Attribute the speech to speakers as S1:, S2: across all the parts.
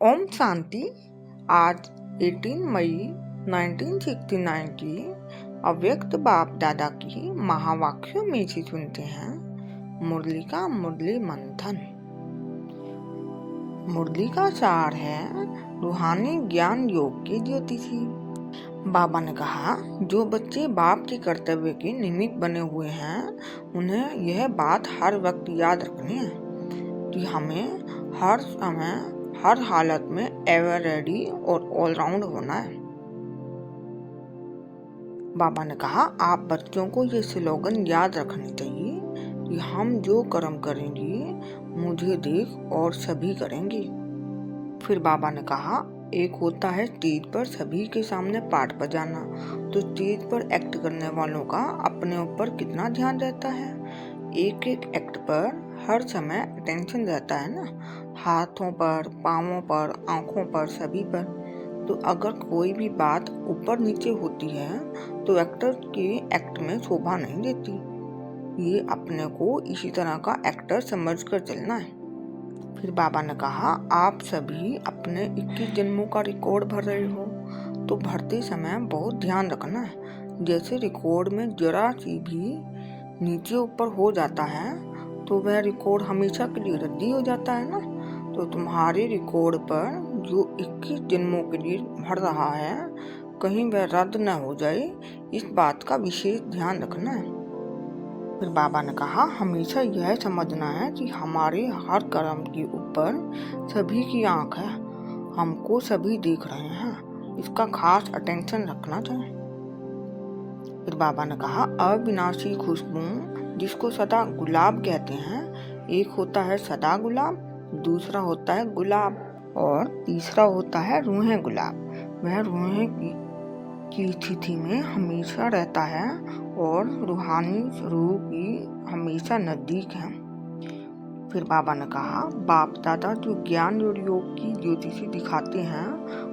S1: ओम शांति। आज 18 मई 1969 की अव्यक्त बाप दादा की महावाक्यों में से सुनते हैं मुरली का मुरली मंथन। मुरली का सार है रूहानी ज्ञान योग की ज्योतिषी। बाबा ने कहा, जो बच्चे बाप के कर्तव्य के निमित्त बने हुए हैं उन्हें यह बात हर वक्त याद रखनी है कि हमें हर समय हर हालत में एवर रेडी और ऑलराउंड होना है। बाबा ने कहा, आप बच्चों को ये स्लोगन याद रखनी चाहिए कि हम जो कर्म करेंगे मुझे देख और सभी करेंगे। फिर बाबा ने कहा, एक होता है स्टेज पर सभी के सामने पाठ बजाना, तो स्टेज पर एक्ट करने वालों का अपने ऊपर कितना ध्यान रहता है। एक एक एक्ट पर हर समय अटेंशन रहता है ना, हाथों पर, पाँवों पर, आँखों पर, सभी पर। तो अगर कोई भी बात ऊपर नीचे होती है तो एक्टर के एक्ट में शोभा नहीं देती। ये अपने को इसी तरह का एक्टर समझकर चलना है। फिर बाबा ने कहा, आप सभी अपने 21 जन्मों का रिकॉर्ड भर रहे हो, तो भरते समय बहुत ध्यान रखना है। जैसे रिकॉर्ड में जरा सी भी नीचे ऊपर हो जाता है तो वह रिकॉर्ड हमेशा के लिए रद्दी हो जाता है ना। तो तुम्हारे रिकॉर्ड पर जो 21 जन्मों के लिए भर रहा है कहीं वह रद्द न हो जाए, इस बात का विशेष ध्यान रखना है। फिर बाबा ने कहा, हमेशा यह समझना है कि हमारे हर कर्म के ऊपर सभी की आंख है, हमको सभी देख रहे हैं, इसका खास अटेंशन रखना चाहिए। फिर बाबा ने कहा, अविनाशी खुशबू जिसको सदा गुलाब कहते हैं, एक होता है सदा गुलाब, दूसरा होता है गुलाब और तीसरा होता है रूहें गुलाब। वह रूहें की स्थिति में हमेशा रहता है और रूहानी स्वरूप की हमेशा नजदीक है। फिर बाबा ने कहा, बाप दादा जो ज्ञान और योग की ज्योतिषी दिखाते हैं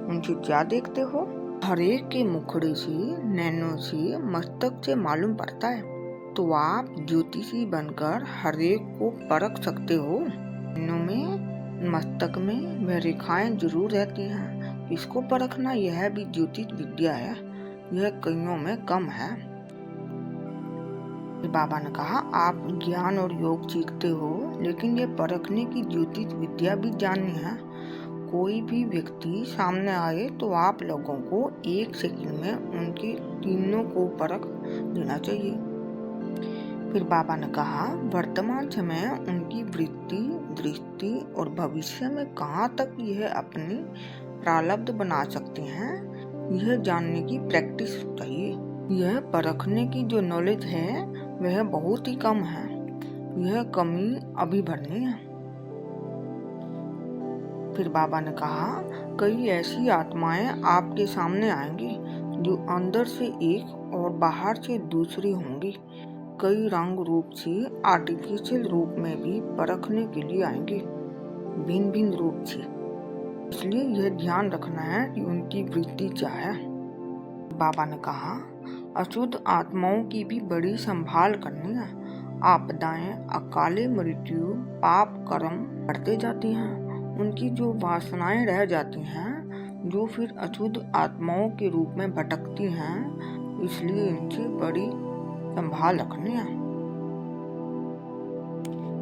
S1: उनसे क्या देखते हो। हर एक के मुखड़े से, नैनों से, मस्तक से मालूम पड़ता है। तो आप ज्योतिषी बनकर हर एक को परख सकते हो। नैनों में, मस्तक में वह रेखाएं जरूर रहती हैं। इसको परखना यह भी ज्योतिष विद्या है, यह कईयों में कम है। बाबा ने कहा, आप ज्ञान और योग सीखते हो, लेकिन ये परखने की ज्योतिष विद्या भी जाननी है। कोई भी व्यक्ति सामने आए तो आप लोगों को 1 सेकंड में उनके तीनों को परख देना चाहिए। फिर बाबा ने कहा, वर्तमान समय उनकी वृत्ति, दृष्टि और भविष्य में कहाँ तक यह अपनी प्रारब्ध बना सकते हैं, यह जानने की प्रैक्टिस चाहिए। यह परखने की जो नॉलेज है वह बहुत ही कम है, यह कमी अभी भरनी है। फिर बाबा ने कहा, कई ऐसी आत्माएं आपके सामने आएंगी जो अंदर से एक और बाहर से दूसरी होंगी। कई रंग रूप से, आर्टिफिशियल रूप में भी परखने के लिए आएंगे, भिन्न भिन्न रूप से। इसलिए यह ध्यान रखना है कि उनकी वृत्ति क्या है। बाबा ने कहा, अशुद्ध आत्माओं की भी बड़ी संभाल करनी है। आपदाएं, अकाले मृत्यु, पाप कर्म बढ़ते जाती हैं, उनकी जो वासनाएं रह जाती हैं, जो फिर अशुद्ध आत्माओं के रूप में भटकती हैं, इसलिए इनसे बड़ी संभाल रखनी है।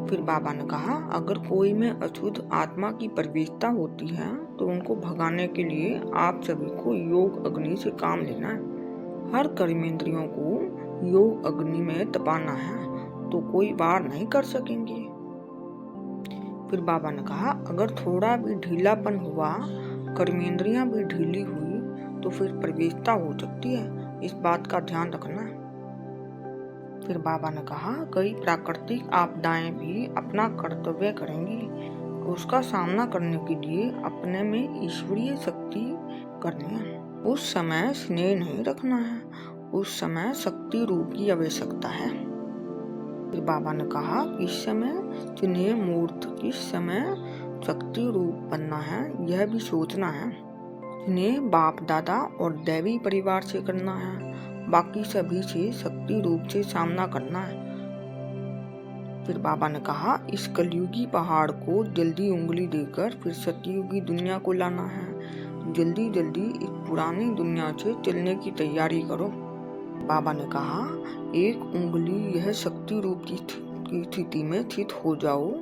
S1: फिर बाबा ने कहा, अगर कोई में अशुद्ध आत्मा की प्रवेशता होती है तो उनको भगाने के लिए आप सभी को योग अग्नि से काम लेना है। हर कर्मेंद्रियों को योग अग्नि में तपाना है, तो कोई वार नहीं कर सकेंगे। फिर बाबा ने कहा, अगर थोड़ा भी ढीलापन हुआ, कर्मेंद्रियां भी ढीली हुई, तो फिर प्रवेशता हो सकती है, इस बात का ध्यान रखना है। फिर बाबा ने कहा, कई प्राकृतिक आपदाएं भी अपना कर्तव्य करेंगी, उसका सामना करने के लिए अपने में ईश्वरीय शक्ति करनी है। उस समय स्नेह नहीं रखना है, उस समय शक्ति रूप की आवश्यकता है। फिर बाबा ने कहा, इस समय स्नेह मूर्त, किस समय शक्ति रूप बनना है यह भी सोचना है। स्नेह बाप दादा और दैवी परिवार से करना है, बाकी सभी से शक्ति रूप से सामना करना है। फिर बाबा ने कहा, इस कलयुगी पहाड़ को जल्दी उंगली देकर फिर सतयुगी दुनिया को लाना है। जल्दी जल्दी इस पुरानी दुनिया से चलने की तैयारी करो। बाबा ने कहा, एक उंगली यह शक्ति रूप की स्थिति में स्थित हो जाओ,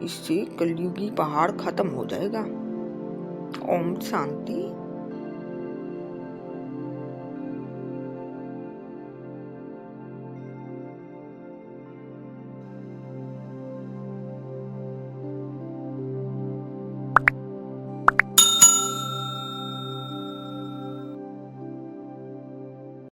S1: इससे कलयुगी पहाड़ खत्म हो जाएगा। ओम शांति।